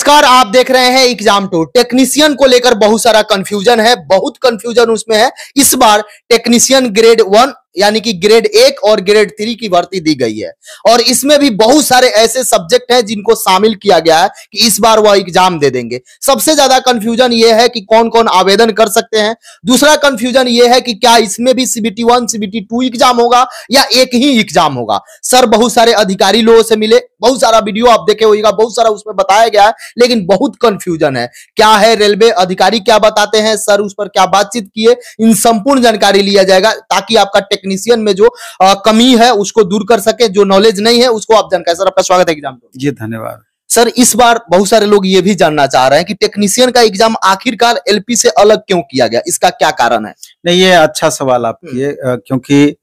नमस्कार, आप देख रहे हैं एग्जाम टू। टेक्नीशियन को लेकर बहुत सारा कंफ्यूजन है, बहुत कंफ्यूजन उसमें है। इस बार टेक्नीशियन ग्रेड 1 यानी कि ग्रेड 1 और ग्रेड 3 की भर्ती दी गई है और इसमें भी बहुत सारे ऐसे सब्जेक्ट हैं जिनको शामिल किया गया है कि इस बार वह एग्जाम दे देंगे। सबसे ज्यादा कंफ्यूजन यह है कि कौन कौन आवेदन कर सकते हैं। दूसरा कंफ्यूजन यह है कि क्या इसमें भी CBT 1 CBT 2 एग्जाम होगा या एक ही एग्जाम होगा। सर बहुत सारे अधिकारी लोगों से मिले, बहुत सारा वीडियो आप देखे होगा, बहुत सारा उसमें बताया गया है, लेकिन बहुत कंफ्यूजन है। क्या है, रेलवे अधिकारी क्या बताते हैं, सर उस पर क्या बातचीत किए, इन संपूर्ण जानकारी लिया जाएगा ताकि आपका टेक्नीशियन में जो कमी है उसको दूर कर सके, जो नॉलेज नहीं है उसको आप जानकारी। सर आपका स्वागत है एग्जाम में। जी धन्यवाद। सर इस बार बहुत सारे लोग ये भी जानना चाह रहे हैं कि टेक्नीशियन का एग्जाम आखिरकार LP से अलग क्यों किया गया, इसका क्या कारण है? नहीं, ये अच्छा सवाल आप किए, क्योंकि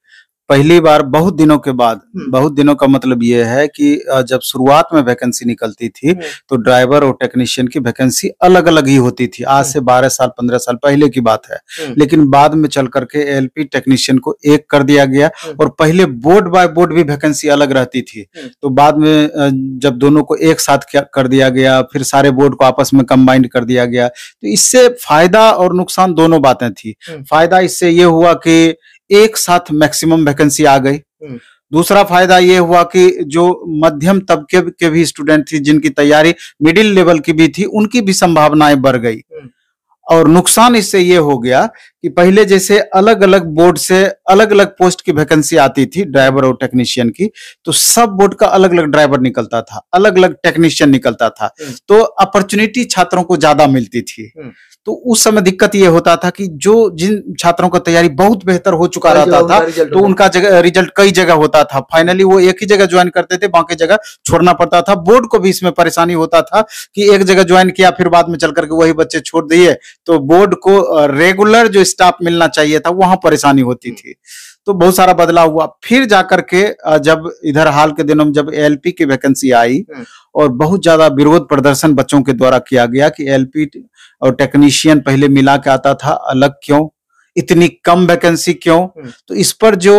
पहली बार बहुत दिनों के बाद, बहुत दिनों का मतलब ये है कि जब शुरुआत में वैकेंसी निकलती थी तो ड्राइवर और टेक्नीशियन की वैकेंसी अलग अलग ही होती थी। आज से 12 साल 15 साल पहले की बात है। लेकिन बाद में चल करके LP टेक्नीशियन को एक कर दिया गया और पहले बोर्ड बाय बोर्ड भी वैकेंसी अलग रहती थी। तो बाद में जब दोनों को एक साथ कर दिया गया, फिर सारे बोर्ड को आपस में कंबाइंड कर दिया गया, तो इससे फायदा और नुकसान दोनों बातें थी। फायदा इससे ये हुआ कि एक साथ मैक्सिमम वैकेंसी आ गई। दूसरा फायदा ये हुआ कि जो मध्यम तबके के भी स्टूडेंट थी, जिनकी तैयारी मिडिल लेवल की भी थी, उनकी भी संभावनाएं बढ़ गई। और नुकसान इससे ये हो गया कि पहले जैसे अलग अलग बोर्ड से अलग अलग पोस्ट की वैकेंसी आती थी ड्राइवर और टेक्नीशियन की, तो सब बोर्ड का अलग अलग ड्राइवर निकलता था, अलग अलग टेक्नीशियन निकलता था, तो अपॉर्चुनिटी छात्रों को ज्यादा मिलती थी। तो उस समय दिक्कत ये होता था कि जो जिन छात्रों का तैयारी बहुत बेहतर हो चुका रहता था तो उनका रिजल्ट कई जगह होता था। फाइनली वो एक ही जगह ज्वाइन करते थे, बाकी जगह छोड़ना पड़ता था। बोर्ड को भी इसमें परेशानी होता था कि एक जगह ज्वाइन किया, फिर बाद में चल करके वही बच्चे छोड़ दिए, तो बोर्ड को रेगुलर जो स्टाफ मिलना चाहिए था वहां परेशानी होती थी। तो बहुत सारा बदलाव हुआ। फिर जाकर के जब इधर हाल के दिनों में जब LP की वैकेंसी आई और बहुत ज्यादा विरोध प्रदर्शन बच्चों के द्वारा किया गया कि LP और टेक्नीशियन पहले मिला के आता था, अलग क्यों, इतनी कम वैकेंसी क्यों। तो इस पर जो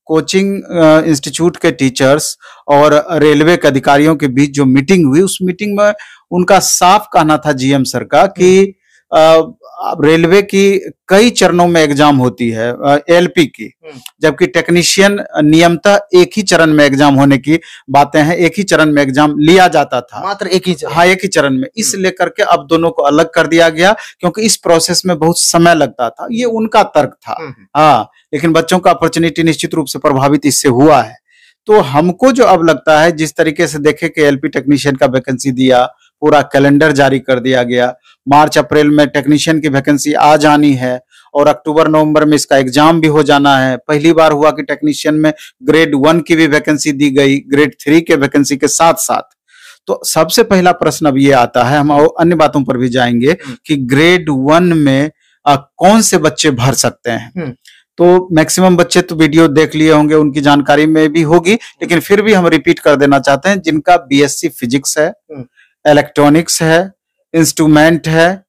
कोचिंग इंस्टीट्यूट के टीचर्स और रेलवे के अधिकारियों के बीच जो मीटिंग हुई, उस मीटिंग में उनका साफ कहना था GM सर का कि रेलवे की कई चरणों में एग्जाम होती है LP की, जबकि टेक्नीशियन नियमतः एक ही चरण में एग्जाम होने की बातें हैं, एक ही चरण में एग्जाम लिया जाता था, मात्र एक ही चरण। हाँ, एक ही चरण में। इस लेकर के अब दोनों को अलग कर दिया गया क्योंकि इस प्रोसेस में बहुत समय लगता था, ये उनका तर्क था। हाँ, लेकिन बच्चों का अपॉर्चुनिटी निश्चित रूप से प्रभावित इससे हुआ है। तो हमको जो अब लगता है, जिस तरीके से देखे कि LP टेक्नीशियन का वैकेंसी दिया, पूरा कैलेंडर जारी कर दिया गया, मार्च अप्रैल में टेक्नीशियन की वैकेंसी आ जानी है और अक्टूबर नवंबर में इसका एग्जाम भी हो जाना है। पहली बार हुआ कि टेक्नीशियन में ग्रेड 1 की भी वैकेंसी दी गई, ग्रेड 3 के वैकेंसी के साथ साथ। तो सबसे पहला प्रश्न अब ये आता है, हम अन्य बातों पर भी जाएंगे कि ग्रेड 1 में कौन से बच्चे भर सकते हैं। तो मैक्सिमम बच्चे तो वीडियो देख लिए होंगे, उनकी जानकारी में भी होगी, लेकिन फिर भी हम रिपीट कर देना चाहते हैं। जिनका BSc फिजिक्स है, इलेक्ट्रॉनिक्स है, इंस्ट्रूमेंट है,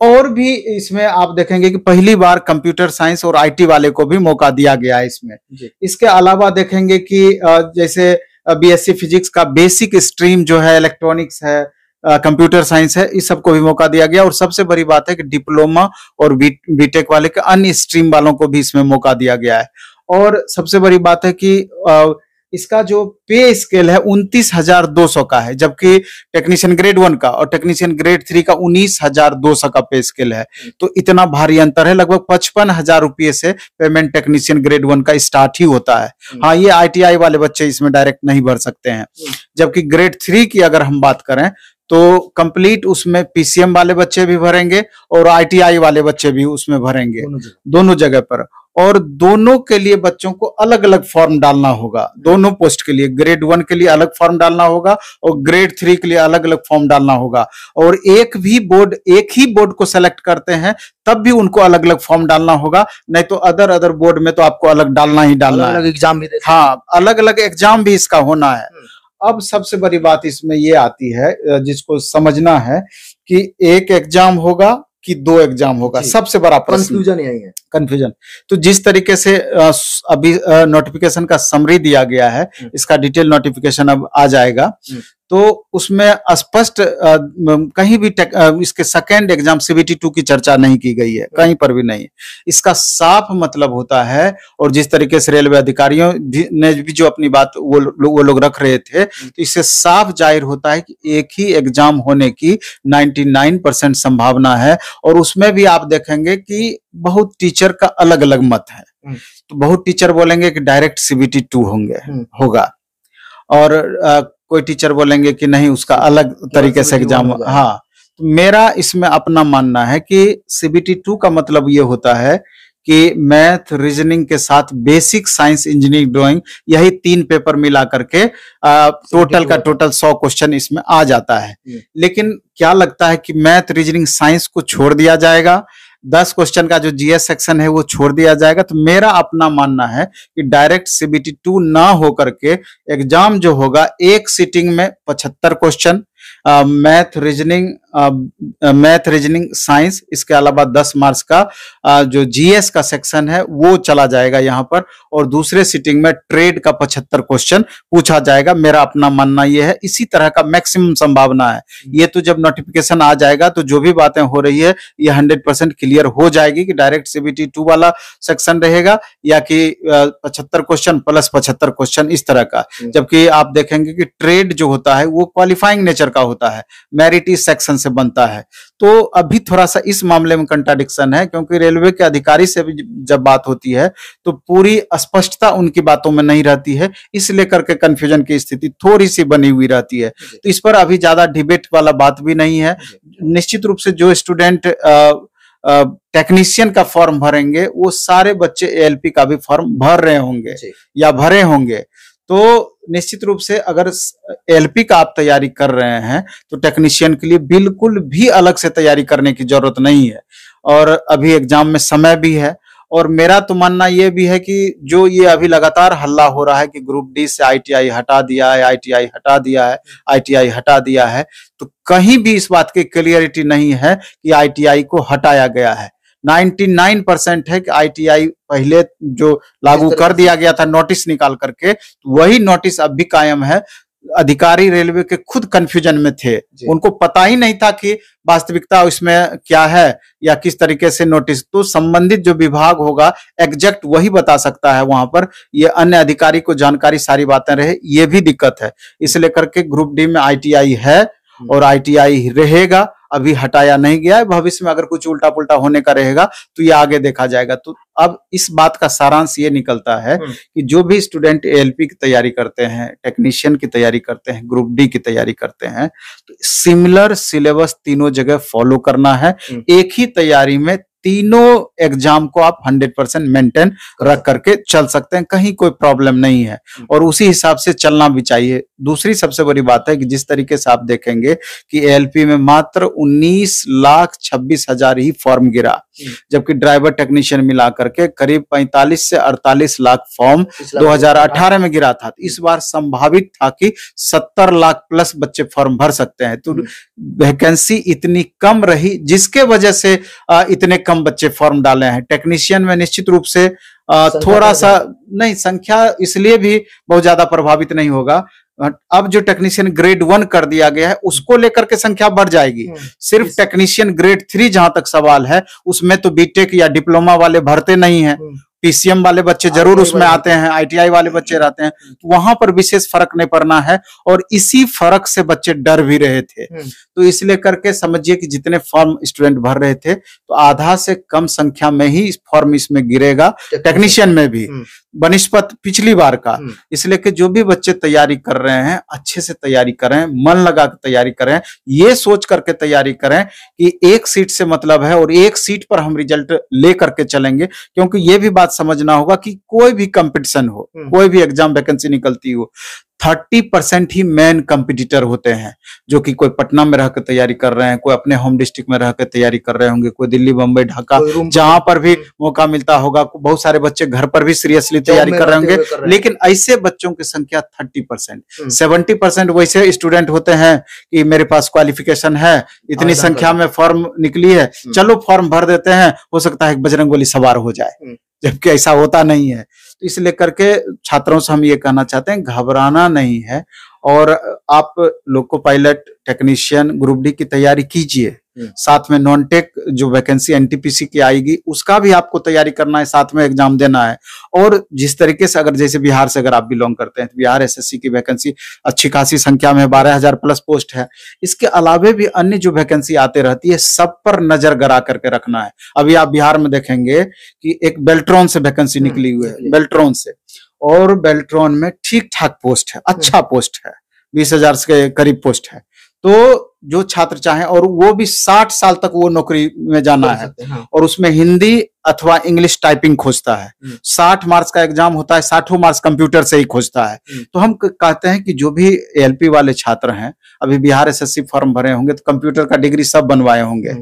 और भी इसमें आप देखेंगे कि पहली बार कंप्यूटर साइंस और IT वाले को भी मौका दिया गया है इसमें। इसके अलावा देखेंगे कि जैसे BSc फिजिक्स का बेसिक स्ट्रीम जो है, इलेक्ट्रॉनिक्स है, कंप्यूटर साइंस है, इस सबको भी मौका दिया गया। और सबसे बड़ी बात है कि डिप्लोमा और बीटेक वाले के अन्य स्ट्रीम वालों को भी इसमें मौका दिया गया है। और सबसे बड़ी बात है कि इसका जो पे स्केल है 29,200 का है, जबकि टेक्नीशियन ग्रेड 1 का और टेक्नीशियन ग्रेड 3 का 19,200 का पे स्केल है। तो इतना भारी अंतर है, लगभग 55,000 रुपये से पेमेंट टेक्नीशियन ग्रेड 1 का स्टार्ट ही होता है। हाँ, ये ITI वाले बच्चे इसमें डायरेक्ट नहीं भर सकते हैं। जबकि ग्रेड 3 की अगर हम बात करें तो कंप्लीट उसमें PCM वाले बच्चे भी भरेंगे और ITI वाले बच्चे भी उसमें भरेंगे, दोनों जगह पर। और दोनों के लिए बच्चों को अलग अलग फॉर्म डालना होगा। दोनों पोस्ट के लिए, ग्रेड 1 के लिए अलग फॉर्म डालना होगा और ग्रेड 3 के लिए अलग अलग फॉर्म डालना होगा। और एक ही बोर्ड को सेलेक्ट करते हैं तब भी उनको अलग अलग फॉर्म डालना होगा, नहीं तो अदर बोर्ड में तो आपको अलग डालना ही डालना है। अलग एग्जाम भी, हाँ, अलग अलग एग्जाम भी इसका होना है। अब सबसे बड़ी बात इसमें ये आती है, जिसको समझना है कि एक एग्जाम होगा कि 2 एग्जाम होगा। सबसे बड़ा कंफ्यूजन यही है, कंफ्यूजन। तो जिस तरीके से अभी नोटिफिकेशन का समरी दिया गया है, इसका डिटेल नोटिफिकेशन अब आ जाएगा। तो उसमें स्पष्ट कहीं भी इसके सेकेंड एग्जाम CBT2 की चर्चा नहीं की गई है, कहीं पर भी नहीं। इसका साफ मतलब होता है, और जिस तरीके से रेलवे अधिकारियों ने भी जो अपनी बात वो लोग रख रहे थे, तो इससे साफ जाहिर होता है कि एक ही एग्जाम होने की 99% संभावना है। और उसमें भी आप देखेंगे कि बहुत टीचर का अलग अलग मत है। तो बहुत टीचर बोलेंगे कि डायरेक्ट CBT2 होगा, और कोई टीचर बोलेंगे कि नहीं, उसका अलग तरीके से एग्जाम। हाँ, तो मेरा इसमें अपना मानना है कि CBT2 का मतलब ये होता है कि मैथ, रीजनिंग के साथ बेसिक साइंस, इंजीनियरिंग, ड्राइंग, यही 3 पेपर मिला करके टोटल का टोटल 100 क्वेश्चन इसमें आ जाता है। लेकिन क्या लगता है कि मैथ, रीजनिंग, साइंस को छोड़ दिया जाएगा, 10 क्वेश्चन का जो GS सेक्शन है वो छोड़ दिया जाएगा? तो मेरा अपना मानना है कि डायरेक्ट CBT2 ना हो करके एग्जाम जो होगा, एक सिटिंग में 75 क्वेश्चन मैथ, रीजनिंग, साइंस, इसके अलावा 10 मार्क्स का जो GS का सेक्शन है वो चला जाएगा यहाँ पर, और दूसरे सिटिंग में ट्रेड का 75 क्वेश्चन पूछा जाएगा। मेरा अपना मानना ये है, इसी तरह का मैक्सिमम संभावना है। ये तो जब नोटिफिकेशन आ जाएगा तो जो भी बातें हो रही है ये 100% क्लियर हो जाएगी कि डायरेक्ट CBT2 वाला सेक्शन रहेगा या कि 75 क्वेश्चन प्लस 75 क्वेश्चन, इस तरह का। जबकि आप देखेंगे कि ट्रेड जो होता है वो क्वालिफाइंग नेचर का होता है, मेरिट इस सेक्शन से बनता है। तो अभी थोड़ा सा इस मामले में कंट्राडिक्शन है, क्योंकि रेलवे के अधिकारी से भी जब बात होती है तो पूरी स्पष्टता उनकी बातों में नहीं रहती है, इस लेकर के कंफ्यूजन की स्थिति थोड़ी सी बनी हुई रहती है। तो इस पर अभी ज्यादा डिबेट वाला बात भी नहीं है। निश्चित रूप से जो स्टूडेंट टेक्नीशियन का फॉर्म भरेंगे वो सारे बच्चे ALP का भी फॉर्म भर रहे होंगे या भरे होंगे। तो निश्चित रूप से अगर LP का आप तैयारी कर रहे हैं तो टेक्नीशियन के लिए बिल्कुल भी अलग से तैयारी करने की जरूरत नहीं है, और अभी एग्जाम में समय भी है। और मेरा तो मानना यह भी है कि जो ये अभी लगातार हल्ला हो रहा है कि ग्रुप D से ITI हटा दिया है, ITI हटा दिया है, ITI हटा दिया है, तो कहीं भी इस बात की क्लियरिटी नहीं है कि ITI को हटाया गया है। 99% है कि ITI पहले जो लागू कर दिया गया था नोटिस निकाल करके, वही नोटिस अब भी कायम है। अधिकारी रेलवे के खुद कंफ्यूजन में थे, उनको पता ही नहीं था कि वास्तविकता इसमें क्या है या किस तरीके से नोटिस। तो संबंधित जो विभाग होगा एग्जैक्ट वही बता सकता है वहां पर, ये अन्य अधिकारी को जानकारी सारी बातें रहे, ये भी दिक्कत है। इसलिए करके ग्रुप D में ITI है और ITI रहेगा, अभी हटाया नहीं गया है। भविष्य में अगर कुछ उल्टा पुल्टा होने का रहेगा तो ये आगे देखा जाएगा। तो अब इस बात का सारांश ये निकलता है कि जो भी स्टूडेंट ALP की तैयारी करते हैं, टेक्नीशियन की तैयारी करते हैं, ग्रुप D की तैयारी करते हैं, तो सिमिलर सिलेबस तीनों जगह फॉलो करना है। एक ही तैयारी में तीनों एग्जाम को आप 100% मेंटेन रख करके चल सकते हैं, कहीं कोई प्रॉब्लम नहीं है, और उसी हिसाब से चलना भी चाहिए। दूसरी सबसे बड़ी बात है कि जिस तरीके से आप देखेंगे कि ALP में मात्र 19,26,000 ही फॉर्म गिरा, जबकि ड्राइवर टेक्नीशियन मिला करके करीब 45 से 48 लाख फॉर्म 2018 में गिरा था। इस बार संभावित था कि 70 लाख प्लस बच्चे फॉर्म भर सकते हैं। तो वैकेंसी इतनी कम रही जिसके वजह से इतने कम बच्चे फॉर्म डाले हैं। टेक्नीशियन में निश्चित रूप से थोड़ा सा नहीं, संख्या इसलिए भी बहुत ज्यादा प्रभावित नहीं होगा। अब जो टेक्नीशियन ग्रेड 1 कर दिया गया है उसको लेकर के संख्या बढ़ जाएगी। सिर्फ टेक्नीशियन ग्रेड 3 जहां तक सवाल है उसमें तो बीटेक या डिप्लोमा वाले भरते नहीं हैं, PCM वाले बच्चे जरूर उसमें आते हैं, ITI वाले बच्चे रहते हैं, तो वहां पर विशेष फर्क नहीं पड़ना है। और इसी फर्क से बच्चे डर भी रहे थे। तो इसलिए करके समझिए कि जितने फॉर्म स्टूडेंट भर रहे थे तो आधा से कम संख्या में ही फॉर्म इसमें गिरेगा, टेक्नीशियन में भी बनिस्पत पिछली बार का। इसलिए कि जो भी बच्चे तैयारी कर रहे हैं अच्छे से तैयारी करें, मन लगा कर तैयारी करें, ये सोच करके तैयारी करें कि एक सीट से मतलब है और एक सीट पर हम रिजल्ट ले करके चलेंगे। क्योंकि ये भी बात समझना होगा कि कोई भी कंपटीशन हो, कोई भी एग्जाम वैकेंसी निकलती हो, 30% ही मेन कंपटीटर होते हैं, जो कि कोई पटना में रहकर तैयारी कर रहे हैं, कोई अपने होम डिस्ट्रिक्ट में रहकर तैयारी कर रहे होंगे, कोई दिल्ली, बम्बई, ढाका, जहां पर भी मौका मिलता होगा। बहुत सारे बच्चे घर पर भी सीरियसली तैयारी कर रहे होंगे। लेकिन ऐसे बच्चों की संख्या 30%, 70% वैसे स्टूडेंट होते हैं कि मेरे पास क्वालिफिकेशन है, इतनी संख्या में फॉर्म निकली है, चलो फॉर्म भर देते हैं, हो सकता है बजरंगबली सवार हो जाए, जबकि ऐसा होता नहीं है। तो इस लेकर के छात्रों से हम ये कहना चाहते हैं, घबराना नहीं है और आप loco pilot, technician, group D की तैयारी कीजिए। साथ में नॉन टेक जो वैकेंसी एनटीपीसी की आएगी उसका भी आपको तैयारी करना है, साथ में एग्जाम देना है। और जिस तरीके से अगर जैसे बिहार से अगर आप बिलोंग करते हैं तो बिहार एसएससी की वैकेंसी अच्छी खासी संख्या में 12,000 प्लस पोस्ट है। इसके अलावे भी अन्य जो वैकेंसी आते रहती है सब पर नजर गड़ा करके रखना है। अभी आप बिहार में देखेंगे कि एक बेल्ट्रॉन से वैकेंसी निकली हुई है, बेल्ट्रॉन से, और बेल्ट्रॉन में ठीक ठाक पोस्ट है, अच्छा पोस्ट है, 20,000 के करीब पोस्ट है। तो जो छात्र चाहे, और वो भी 60 साल तक वो नौकरी में जाना है, और उसमें हिंदी अथवा इंग्लिश टाइपिंग खोजता है। 60 मार्क्स का एग्जाम होता है, 60 मार्क्स कंप्यूटर से ही खोजता है। तो हम कहते हैं कि जो भी एलपी वाले छात्र हैं, अभी बिहार एसएससी फॉर्म भरे होंगे तो कंप्यूटर का डिग्री सब बनवाए होंगे,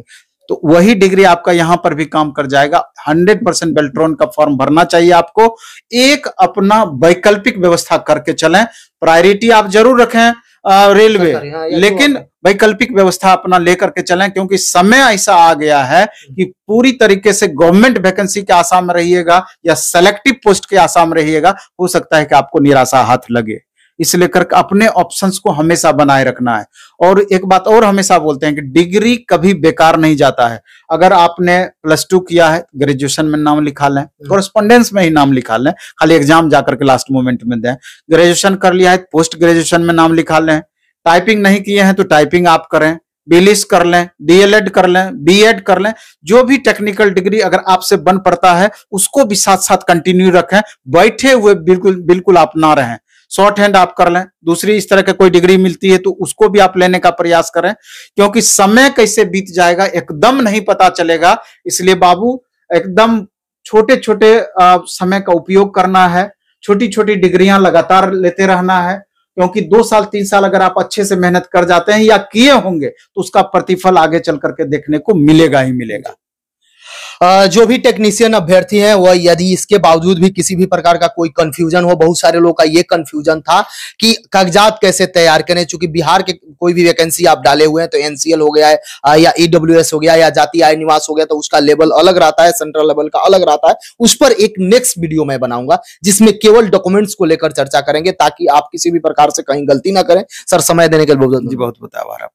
तो वही डिग्री आपका यहाँ पर भी काम कर जाएगा। 100% बेल्ट्रॉन का फॉर्म भरना चाहिए आपको। एक अपना वैकल्पिक व्यवस्था करके चलें। प्रायोरिटी आप जरूर रखें रेलवे, लेकिन वैकल्पिक व्यवस्था अपना लेकर के चलें, क्योंकि समय ऐसा आ गया है कि पूरी तरीके से गवर्नमेंट वैकेंसी के आशा में रहिएगा या सेलेक्टिव पोस्ट के आशा में रहिएगा, हो सकता है कि आपको निराशा हाथ लगे। इसलिए कर अपने ऑप्शंस को हमेशा बनाए रखना है। और एक बात और हमेशा बोलते हैं कि डिग्री कभी बेकार नहीं जाता है। अगर आपने +2 किया है, ग्रेजुएशन में नाम लिखा लें, कॉरेस्पॉन्डेंस में ही नाम लिखा लें, खाली एग्जाम जाकर के लास्ट मोमेंट में दें। ग्रेजुएशन कर लिया है, पोस्ट ग्रेजुएशन में नाम लिखा लें। टाइपिंग नहीं किए हैं तो टाइपिंग आप करें, बीलिस कर लें, डीएलएड कर लें, बीएड कर लें। जो भी टेक्निकल डिग्री अगर आपसे बन पड़ता है उसको भी साथ साथ कंटिन्यू रखें। बैठे हुए बिल्कुल आप ना रहें। शॉर्ट हैंड आप कर लें, दूसरी इस तरह का कोई डिग्री मिलती है तो उसको भी आप लेने का प्रयास करें, क्योंकि समय कैसे बीत जाएगा एकदम नहीं पता चलेगा। इसलिए बाबू एकदम छोटे छोटे समय का उपयोग करना है, छोटी छोटी डिग्रियां लगातार लेते रहना है, क्योंकि 2 साल 3 साल अगर आप अच्छे से मेहनत कर जाते हैं या किए होंगे तो उसका प्रतिफल आगे चल करके देखने को मिलेगा ही मिलेगा। जो भी टेक्नीशियन अभ्यर्थी हैं वह यदि इसके बावजूद भी किसी भी प्रकार का कोई कंफ्यूजन हो, बहुत सारे लोगों का ये कंफ्यूजन था कि कागजात कैसे तैयार करें, चूंकि बिहार के कोई भी वैकेंसी आप डाले हुए हैं तो एनसीएल हो गया है या ईडब्ल्यूएस हो गया या जाति आय निवास हो गया, तो उसका लेवल अलग रहता है, सेंट्रल लेवल का अलग रहता है। उस पर एक नेक्स्ट वीडियो मैं बनाऊंगा जिसमें केवल डॉक्यूमेंट्स को लेकर चर्चा करेंगे, ताकि आप किसी भी प्रकार से कहीं गलती ना करें। सर, समय देने के लिए बहुत बहुत आभार।